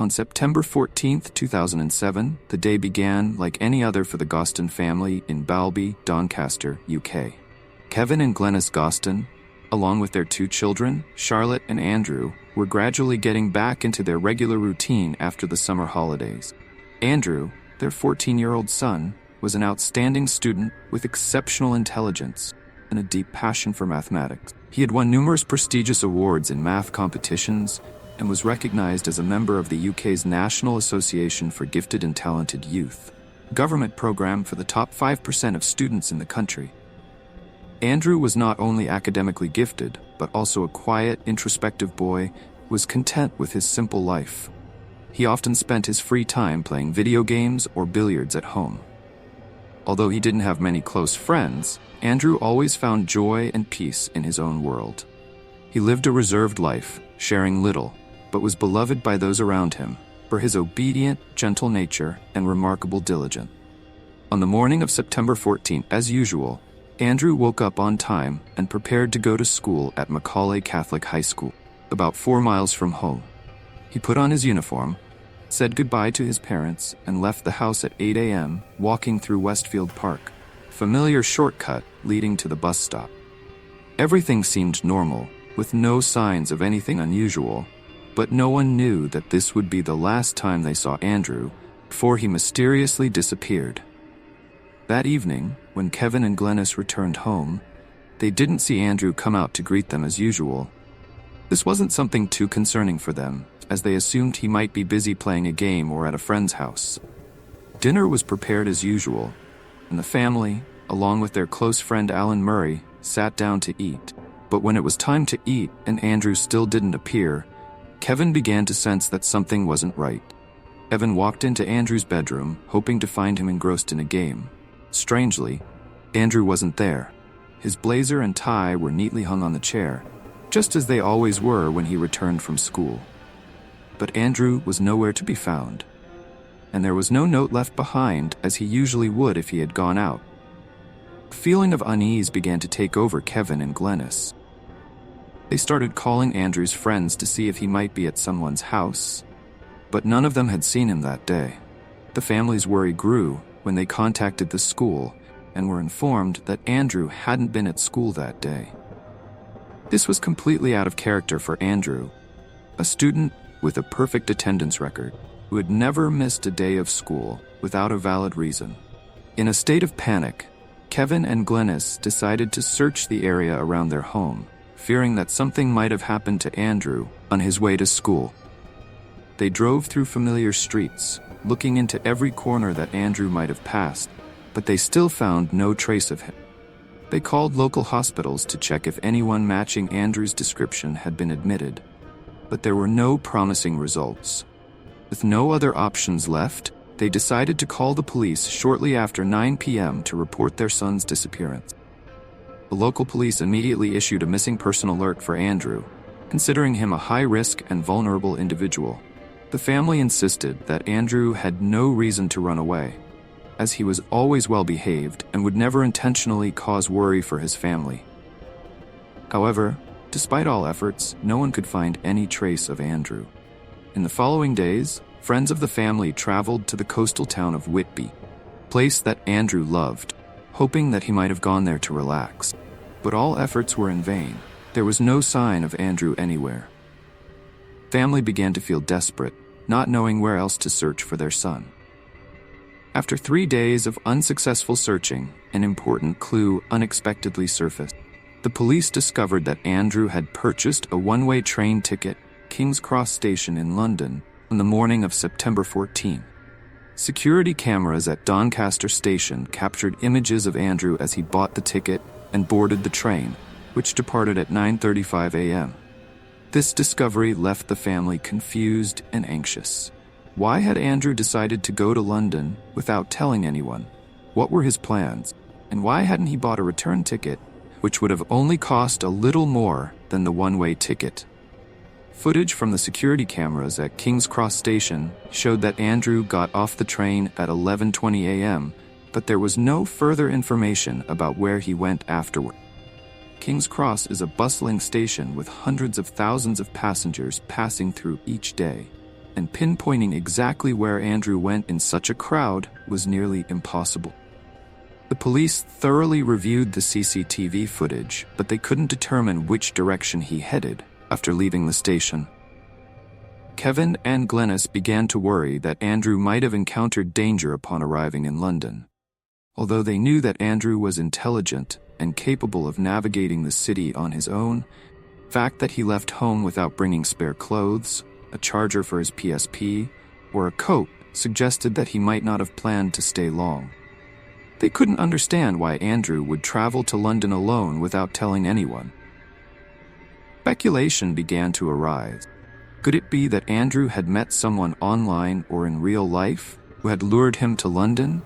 On September 14, 2007, the day began like any other for the Gosden family in Balby, Doncaster, UK. Kevin and Glenys Gosden, along with their two children, Charlotte and Andrew, were gradually getting back into their regular routine after the summer holidays. Andrew, their 14-year-old son, was an outstanding student with exceptional intelligence and a deep passion for mathematics. He had won numerous prestigious awards in math competitions and was recognized as a member of the UK's National Association for Gifted and Talented Youth, a government program for the top 5% of students in the country. Andrew was not only academically gifted, but also a quiet, introspective boy who was content with his simple life. He often spent his free time playing video games or billiards at home. Although he didn't have many close friends, Andrew always found joy and peace in his own world. He lived a reserved life, sharing little, but was beloved by those around him for his obedient, gentle nature and remarkable diligence. On the morning of September 14th, as usual, Andrew woke up on time and prepared to go to school at Macaulay Catholic High School, about 4 miles from home. He put on his uniform, said goodbye to his parents, and left the house at 8 a.m., walking through Westfield Park, a familiar shortcut leading to the bus stop. Everything seemed normal, with no signs of anything unusual, but no one knew that this would be the last time they saw Andrew before he mysteriously disappeared. That evening, when Kevin and Glenys returned home, they didn't see Andrew come out to greet them as usual. This wasn't something too concerning for them, as they assumed he might be busy playing a game or at a friend's house. Dinner was prepared as usual, and the family, along with their close friend Alan Murray, sat down to eat. But when it was time to eat and Andrew still didn't appear, Kevin began to sense that something wasn't right. Evan walked into Andrew's bedroom, hoping to find him engrossed in a game. Strangely, Andrew wasn't there. His blazer and tie were neatly hung on the chair, just as they always were when he returned from school. But Andrew was nowhere to be found, and there was no note left behind as he usually would if he had gone out. A feeling of unease began to take over Kevin and Glenys. They started calling Andrew's friends to see if he might be at someone's house, but none of them had seen him that day. The family's worry grew when they contacted the school and were informed that Andrew hadn't been at school that day. This was completely out of character for Andrew, a student with a perfect attendance record, who had never missed a day of school without a valid reason. In a state of panic, Kevin and Glenys decided to search the area around their home, fearing that something might have happened to Andrew on his way to school. They drove through familiar streets, looking into every corner that Andrew might have passed, but they still found no trace of him. They called local hospitals to check if anyone matching Andrew's description had been admitted, but there were no promising results. With no other options left, they decided to call the police shortly after 9 p.m. to report their son's disappearance. The local police immediately issued a missing person alert for Andrew, considering him a high-risk and vulnerable individual. The family insisted that Andrew had no reason to run away, as he was always well-behaved and would never intentionally cause worry for his family. However, despite all efforts, no one could find any trace of Andrew. In the following days, friends of the family traveled to the coastal town of Whitby, a place that Andrew loved, hoping that he might have gone there to relax. But all efforts were in vain. There was no sign of Andrew anywhere. Family began to feel desperate, not knowing where else to search for their son. After 3 days of unsuccessful searching, an important clue unexpectedly surfaced. The police discovered that Andrew had purchased a one-way train ticket at King's Cross Station in London on the morning of September 14. Security cameras at Doncaster Station captured images of Andrew as he bought the ticket and boarded the train, which departed at 9:35 a.m. This discovery left the family confused and anxious. Why had Andrew decided to go to London without telling anyone? What were his plans? And why hadn't he bought a return ticket, which would have only cost a little more than the one-way ticket? Footage from the security cameras at King's Cross Station showed that Andrew got off the train at 11:20 a.m., but there was no further information about where he went afterward. King's Cross is a bustling station with hundreds of thousands of passengers passing through each day. and pinpointing exactly where Andrew went in such a crowd was nearly impossible. The police thoroughly reviewed the CCTV footage, but they couldn't determine which direction he headed after leaving the station. Kevin and Glenys began to worry that Andrew might have encountered danger upon arriving in London. Although they knew that Andrew was intelligent and capable of navigating the city on his own, the fact that he left home without bringing spare clothes, a charger for his PSP, or a coat suggested that he might not have planned to stay long. They couldn't understand why Andrew would travel to London alone without telling anyone. Speculation began to arise. Could it be that Andrew had met someone online or in real life who had lured him to London?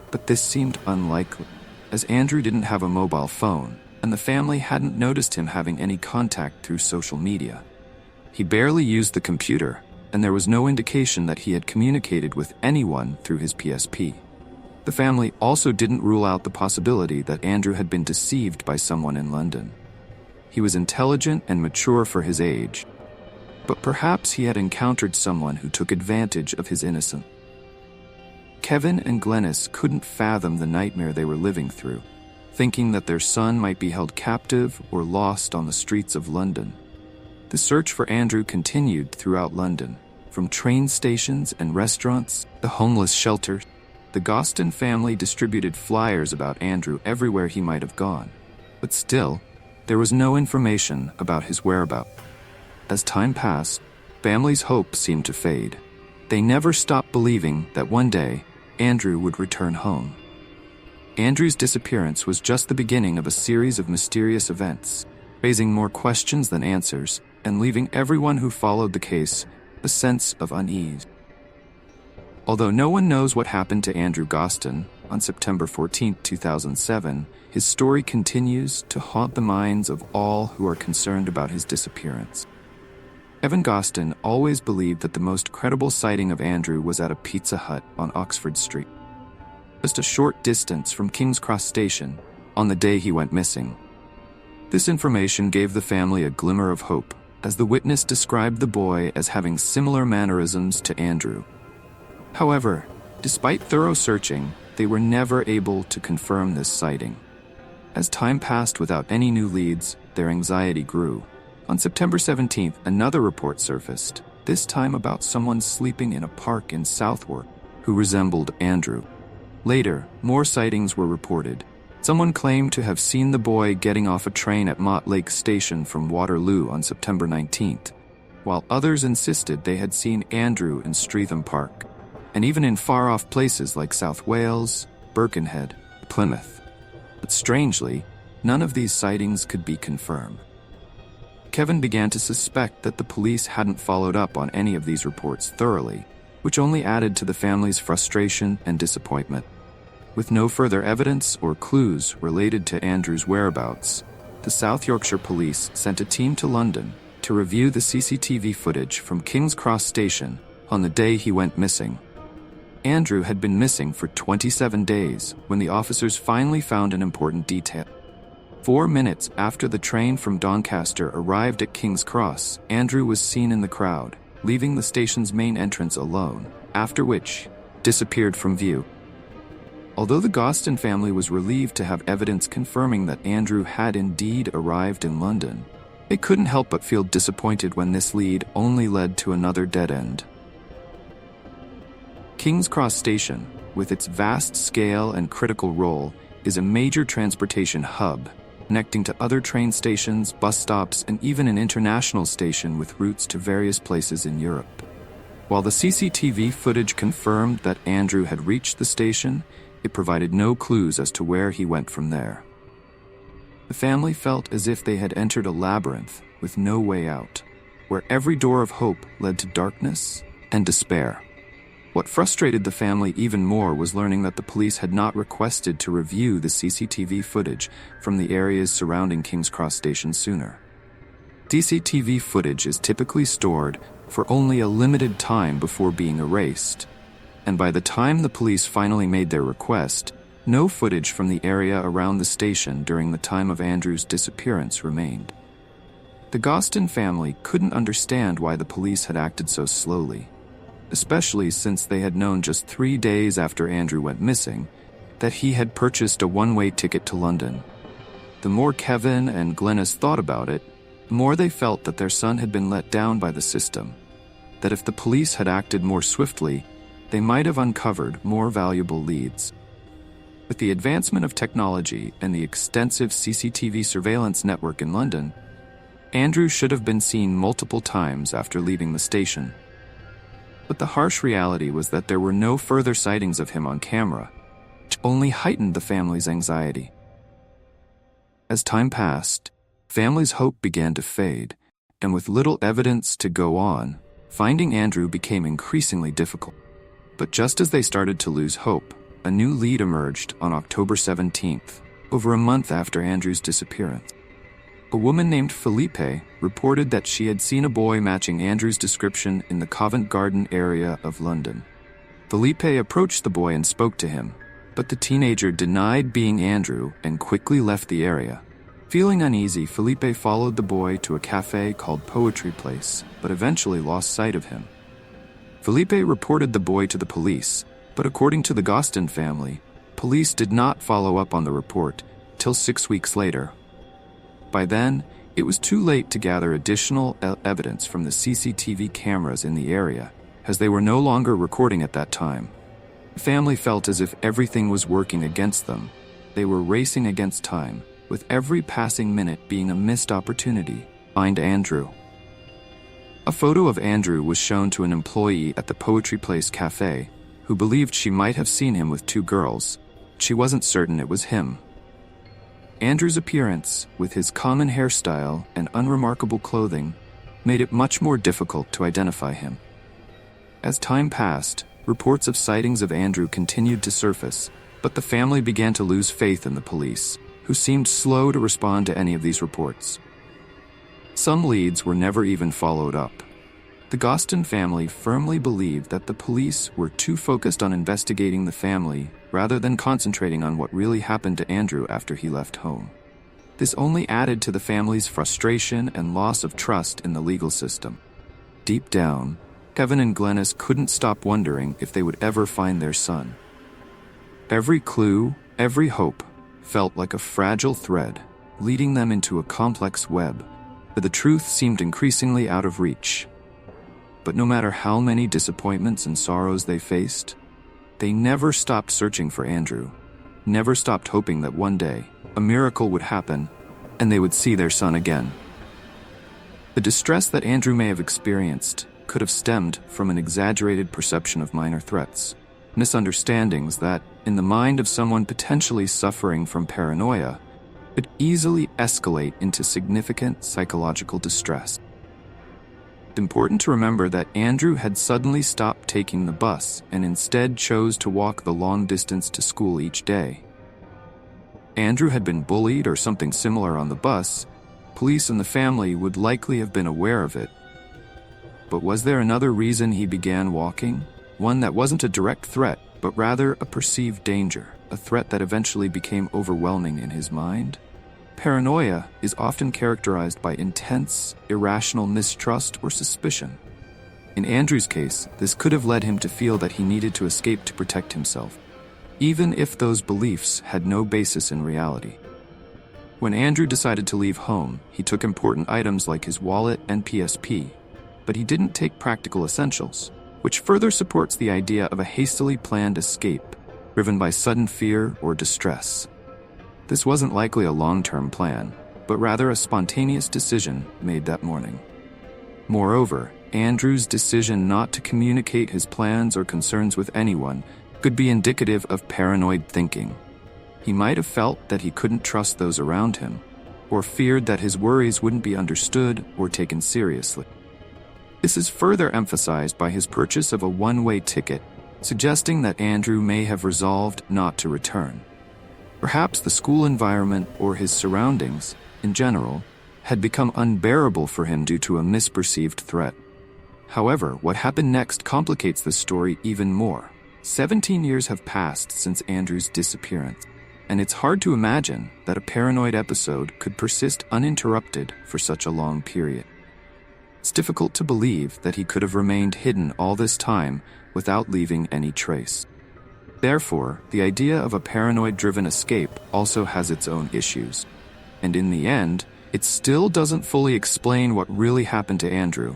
But this seemed unlikely, as Andrew didn't have a mobile phone, and the family hadn't noticed him having any contact through social media. He barely used the computer, and there was no indication that he had communicated with anyone through his PSP. The family also didn't rule out the possibility that Andrew had been deceived by someone in London. He was intelligent and mature for his age, but perhaps he had encountered someone who took advantage of his innocence. Kevin and Glenys couldn't fathom the nightmare they were living through, thinking that their son might be held captive or lost on the streets of London. The search for Andrew continued throughout London, from train stations and restaurants, the homeless shelters. The Gosden family distributed flyers about Andrew everywhere he might have gone, but still, there was no information about his whereabouts. As time passed, family's hope seemed to fade. They never stopped believing that one day, Andrew would return home. Andrew's disappearance was just the beginning of a series of mysterious events, raising more questions than answers, and leaving everyone who followed the case a sense of unease. Although no one knows what happened to Andrew Gosden on September 14, 2007, his story continues to haunt the minds of all who are concerned about his disappearance. Evan Gosden always believed that the most credible sighting of Andrew was at a Pizza Hut on Oxford Street, just a short distance from King's Cross Station, on the day he went missing. This information gave the family a glimmer of hope, as the witness described the boy as having similar mannerisms to Andrew. However, despite thorough searching, they were never able to confirm this sighting. As time passed without any new leads, their anxiety grew. On September 17th, another report surfaced, this time about someone sleeping in a park in Southwark who resembled Andrew. Later, more sightings were reported. Someone claimed to have seen the boy getting off a train at Mott Lake Station from Waterloo on September 19th, while others insisted they had seen Andrew in Streatham Park, and even in far-off places like South Wales, Birkenhead, Plymouth. But strangely, none of these sightings could be confirmed. Kevin began to suspect that the police hadn't followed up on any of these reports thoroughly, which only added to the family's frustration and disappointment. With no further evidence or clues related to Andrew's whereabouts, the South Yorkshire Police sent a team to London to review the CCTV footage from King's Cross Station on the day he went missing. Andrew had been missing for 27 days when the officers finally found an important detail. 4 minutes after the train from Doncaster arrived at King's Cross, Andrew was seen in the crowd, leaving the station's main entrance alone, after which disappeared from view. Although the Gosden family was relieved to have evidence confirming that Andrew had indeed arrived in London, they couldn't help but feel disappointed when this lead only led to another dead end. King's Cross Station, with its vast scale and critical role, is a major transportation hub, connecting to other train stations, bus stops, and even an international station with routes to various places in Europe. While the CCTV footage confirmed that Andrew had reached the station, it provided no clues as to where he went from there. The family felt as if they had entered a labyrinth with no way out, where every door of hope led to darkness and despair. What frustrated the family even more was learning that the police had not requested to review the CCTV footage from the areas surrounding King's Cross Station sooner. CCTV footage is typically stored for only a limited time before being erased, and by the time the police finally made their request, no footage from the area around the station during the time of Andrew's disappearance remained. The Gosden family couldn't understand why the police had acted so slowly, especially since they had known just 3 days after Andrew went missing that he had purchased a one-way ticket to London. The more Kevin and Glenys thought about it, the more they felt that their son had been let down by the system, that if the police had acted more swiftly, they might have uncovered more valuable leads. With the advancement of technology and the extensive CCTV surveillance network in London, Andrew should have been seen multiple times after leaving the station. But the harsh reality was that there were no further sightings of him on camera, which only heightened the family's anxiety. As time passed, family's hope began to fade, and with little evidence to go on, finding Andrew became increasingly difficult. But just as they started to lose hope, a new lead emerged on October 17th, over a month after Andrew's disappearance. A woman named Felipe reported that she had seen a boy matching Andrew's description in the Covent Garden area of London. Felipe approached the boy and spoke to him, but the teenager denied being Andrew and quickly left the area. Feeling uneasy, Felipe followed the boy to a cafe called Poetry Place, but eventually lost sight of him. Felipe reported the boy to the police, but according to the Gosden family, police did not follow up on the report till 6 weeks later. By then, it was too late to gather additional evidence from the CCTV cameras in the area, as they were no longer recording at that time. The family felt as if everything was working against them. They were racing against time, with every passing minute being a missed opportunity. Find Andrew. A photo of Andrew was shown to an employee at the Poetry Place cafe, who believed she might have seen him with 2 girls. She wasn't certain it was him. Andrew's appearance, with his common hairstyle and unremarkable clothing, made it much more difficult to identify him. As time passed, reports of sightings of Andrew continued to surface, but the family began to lose faith in the police, who seemed slow to respond to any of these reports. Some leads were never even followed up. The Gosden family firmly believed that the police were too focused on investigating the family rather than concentrating on what really happened to Andrew after he left home. This only added to the family's frustration and loss of trust in the legal system. Deep down, Kevin and Glenys couldn't stop wondering if they would ever find their son. Every clue, every hope, felt like a fragile thread, leading them into a complex web, but the truth seemed increasingly out of reach. But no matter how many disappointments and sorrows they faced, they never stopped searching for Andrew, never stopped hoping that one day a miracle would happen and they would see their son again. The distress that Andrew may have experienced could have stemmed from an exaggerated perception of minor threats, misunderstandings that, in the mind of someone potentially suffering from paranoia, could easily escalate into significant psychological distress. It's important to remember that Andrew had suddenly stopped taking the bus and instead chose to walk the long distance to school each day. Andrew had been bullied or something similar on the bus. Police and the family would likely have been aware of it. But was there another reason he began walking? One that wasn't a direct threat, but rather a perceived danger, a threat that eventually became overwhelming in his mind? Paranoia is often characterized by intense, irrational mistrust or suspicion. In Andrew's case, this could have led him to feel that he needed to escape to protect himself, even if those beliefs had no basis in reality. When Andrew decided to leave home, he took important items like his wallet and PSP, but he didn't take practical essentials, which further supports the idea of a hastily planned escape, driven by sudden fear or distress. This wasn't likely a long-term plan, but rather a spontaneous decision made that morning. Moreover, Andrew's decision not to communicate his plans or concerns with anyone could be indicative of paranoid thinking. He might have felt that he couldn't trust those around him, or feared that his worries wouldn't be understood or taken seriously. This is further emphasized by his purchase of a one-way ticket, suggesting that Andrew may have resolved not to return. Perhaps the school environment or his surroundings, in general, had become unbearable for him due to a misperceived threat. However, what happened next complicates the story even more. 17 years have passed since Andrew's disappearance, and it's hard to imagine that a paranoid episode could persist uninterrupted for such a long period. It's difficult to believe that he could have remained hidden all this time without leaving any trace. Therefore, the idea of a paranoid-driven escape also has its own issues. And in the end, it still doesn't fully explain what really happened to Andrew.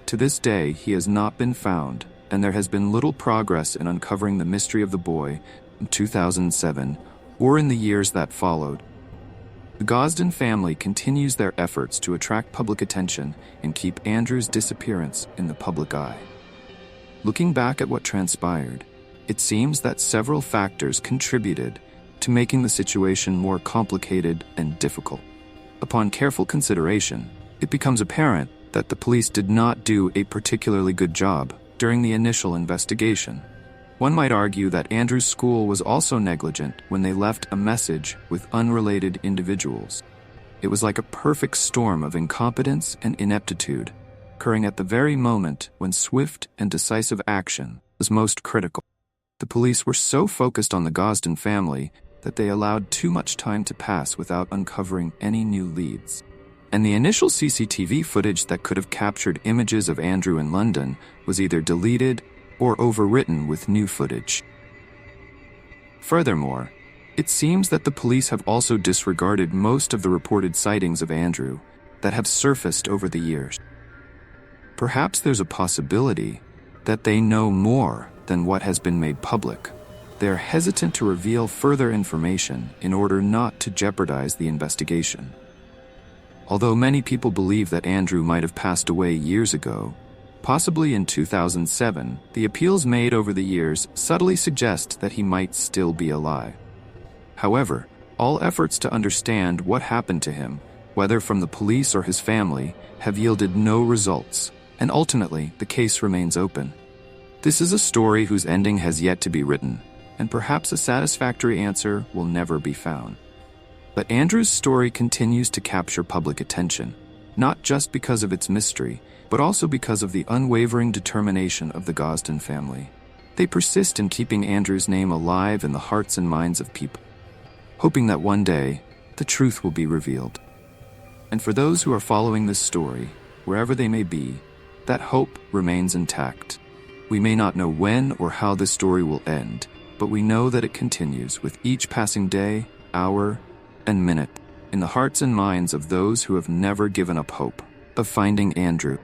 To this day, he has not been found, and there has been little progress in uncovering the mystery of the boy in 2007 or in the years that followed. The Gosden family continues their efforts to attract public attention and keep Andrew's disappearance in the public eye. Looking back at what transpired, it seems that several factors contributed to making the situation more complicated and difficult. Upon careful consideration, it becomes apparent that the police did not do a particularly good job during the initial investigation. One might argue that Andrew's school was also negligent when they left a message with unrelated individuals. It was like a perfect storm of incompetence and ineptitude, occurring at the very moment when swift and decisive action was most critical. The police were so focused on the Gosden family that they allowed too much time to pass without uncovering any new leads. And the initial CCTV footage that could have captured images of Andrew in London was either deleted or overwritten with new footage. Furthermore, it seems that the police have also disregarded most of the reported sightings of Andrew that have surfaced over the years. Perhaps there's a possibility that they know more than what has been made public. They are hesitant to reveal further information in order not to jeopardize the investigation. Although many people believe that Andrew might have passed away years ago, possibly in 2007, the appeals made over the years subtly suggest that he might still be alive. However, all efforts to understand what happened to him, whether from the police or his family, have yielded no results, and ultimately the case remains open. This is a story whose ending has yet to be written, and perhaps a satisfactory answer will never be found. But Andrew's story continues to capture public attention, not just because of its mystery, but also because of the unwavering determination of the Gosden family. They persist in keeping Andrew's name alive in the hearts and minds of people, hoping that one day the truth will be revealed. And for those who are following this story, wherever they may be, that hope remains intact. We may not know when or how this story will end, but we know that it continues with each passing day, hour, and minute in the hearts and minds of those who have never given up hope of finding Andrew.